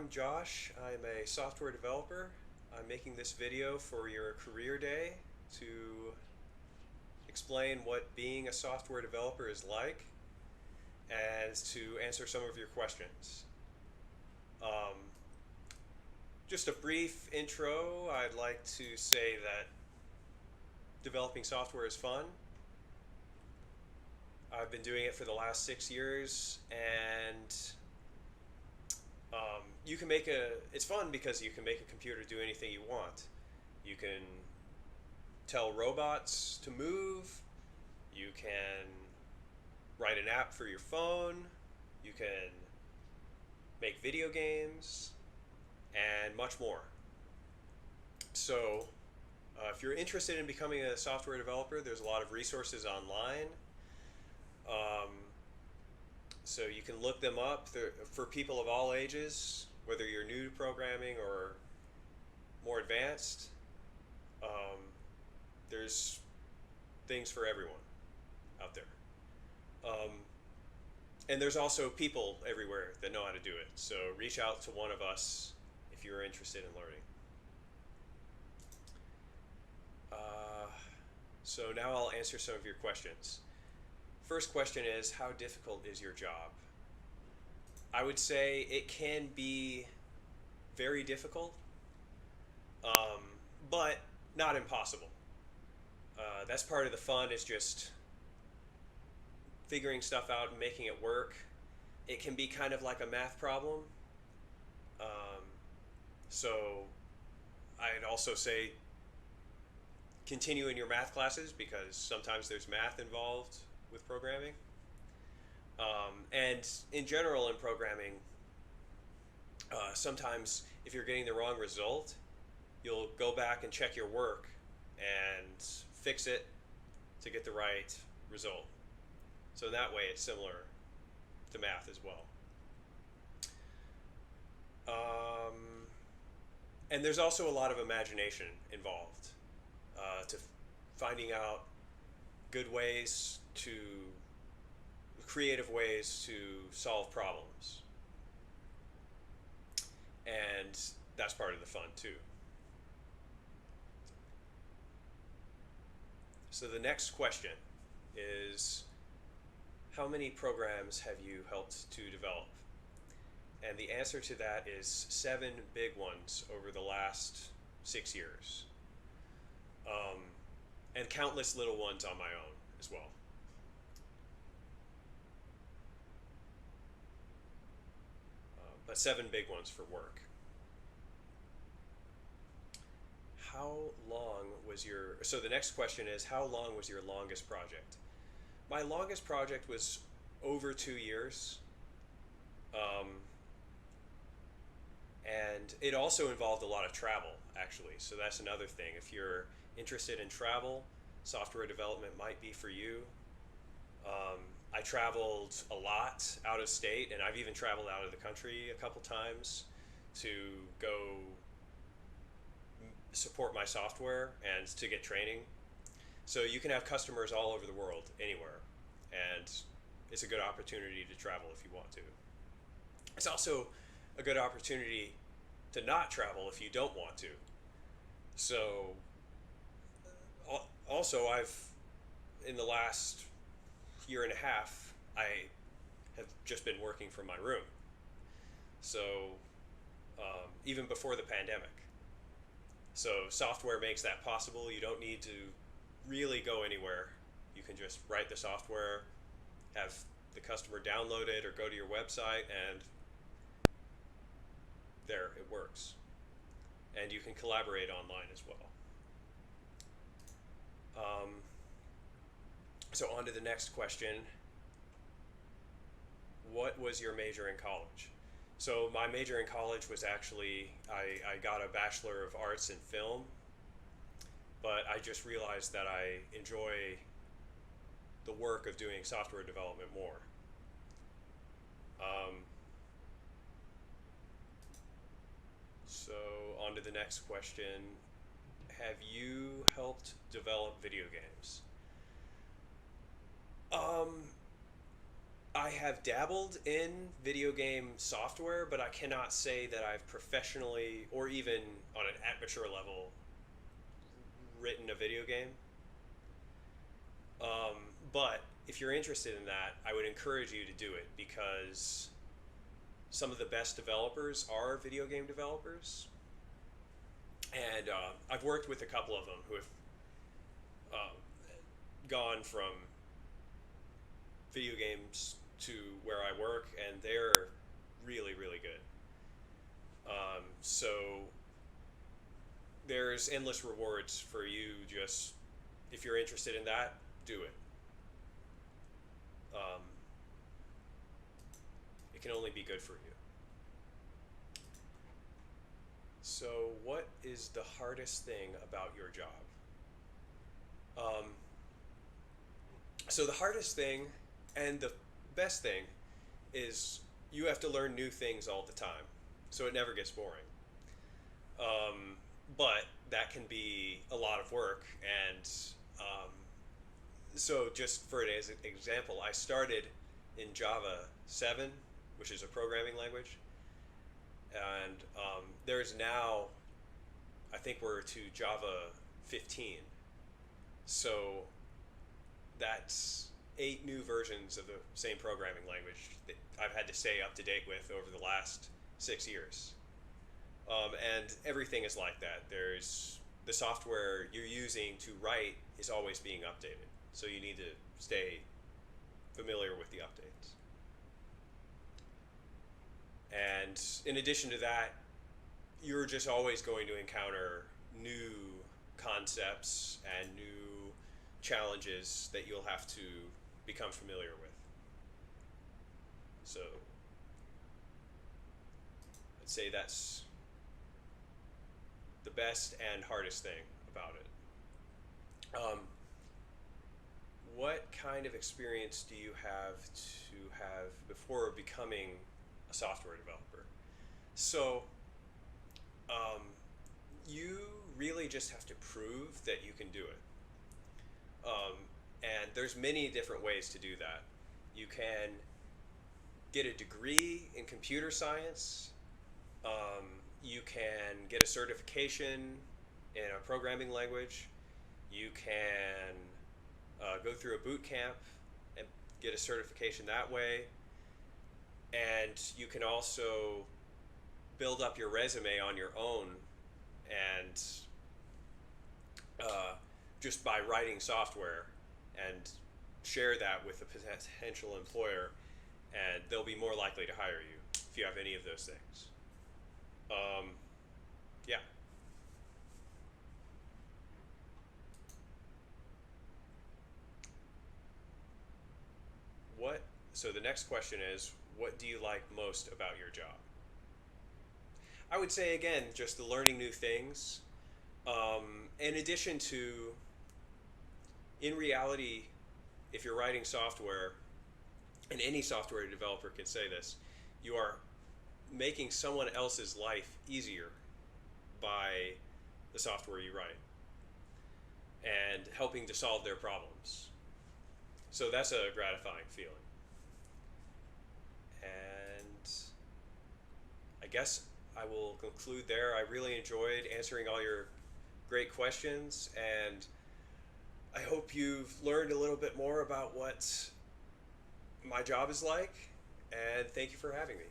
I'm Josh. I'm a software developer. I'm making this video for your career day to explain what being a software developer is like and to answer some of your questions. Um, just a brief intro, I'd like to say that developing software is fun. I've been doing it for the last 6 years, and you can make it's fun because you can make a computer do anything you want. You can tell robots to move. You can write an app for your phone. You can make video games and much more. So, if you're interested in becoming a software developer, there's a lot of resources online. Um, so you can look them up for people of all ages, whether you're new to programming or more advanced. Um, there's things for everyone out there. Um, and there's also people everywhere that know how to do it. So reach out to one of us if you're interested in learning. So now I'll answer some of your questions. First question is, how difficult is your job? I would say it can be very difficult, um, but not impossible. That's part of the fun, is just figuring stuff out and making it work. It can be kind of like a math problem. Um, so I'd also say continue in your math classes, because sometimes there's math involved with programming. And in general, in programming, sometimes if you're getting the wrong result, you'll go back and check your work and fix it to get the right result. So in that way, it's similar to math as well. Um, and there's also a lot of imagination involved, to finding out good ways to, creative ways to solve problems. And that's part of the fun too. So the next question is, how many programs have you helped to develop? And the answer to that is 7 big ones over the last 6 years. And countless little ones on my own as well. But 7 big ones for work. How long was your, so the next question is, how long was your longest project? My longest project was over 2 years. And it also involved a lot of travel, actually. So that's another thing. If you're interested in travel, software development might be for you. I traveled a lot out of state, and I've even traveled out of the country a couple times to go support my software and to get training. So you can have customers all over the world, anywhere, and it's a good opportunity to travel if you want to. It's also a good opportunity to not travel if you don't want to. So also, in the last year and a half, I have just been working from my room. So even before the pandemic. So software makes that possible. You don't need to really go anywhere. You can just write the software, have the customer download it, or go to your website, and there, it works. And you can collaborate online as well. So on to the next question. What was your major in college? So my major in college was actually, I got a Bachelor of Arts in Film, but I just realized that I enjoy the work of doing software development more. So on to the next question. Have you helped develop video games? I have dabbled in video game software, but I cannot say that I've professionally or even on an amateur level written a video game. But if you're interested in that, I would encourage you to do it because some of the best developers are video game developers. And I've worked with a couple of them who have uh, gone from video games to where I work, and they're really, really good. So there's endless rewards for you. Just if you're interested in that, do it. Um, it can only be good for you. So, what is the hardest thing about your job? Um, so, the hardest thing and the best thing is you have to learn new things all the time. So, it never gets boring. Um, but that can be a lot of work. And um, so, just for it as an example, I started in Java 7, which is a programming language. And there's now, I think we're to Java 15. So that's 8 new versions of the same programming language that I've had to stay up to date with over the last 6 years. And everything is like that. There's the software you're using to write is always being updated. So you need to stay familiar with the updates. And in addition to that, you're just always going to encounter new concepts and new challenges that you'll have to become familiar with. So I'd say that's the best and hardest thing about it. What kind of experience do you have to have before becoming a software developer? So um, you really just have to prove that you can do it. And there's many different ways to do that. You can get a degree in computer science. You can get a certification in a programming language. You can go through a boot camp and get a certification that way. And you can also build up your resume on your own and just by writing software and share that with a potential employer, and they'll be more likely to hire you if you have any of those things. Um, yeah. What? So the next question is, what do you like most about your job? I would say again, just the learning new things. In addition to, in reality, if you're writing software, and any software developer can say this, you are making someone else's life easier by the software you write and helping to solve their problems. So that's a gratifying feeling. And I guess I will conclude there. I really enjoyed answering all your great questions, and I hope you've learned a little bit more about what my job is like, and thank you for having me.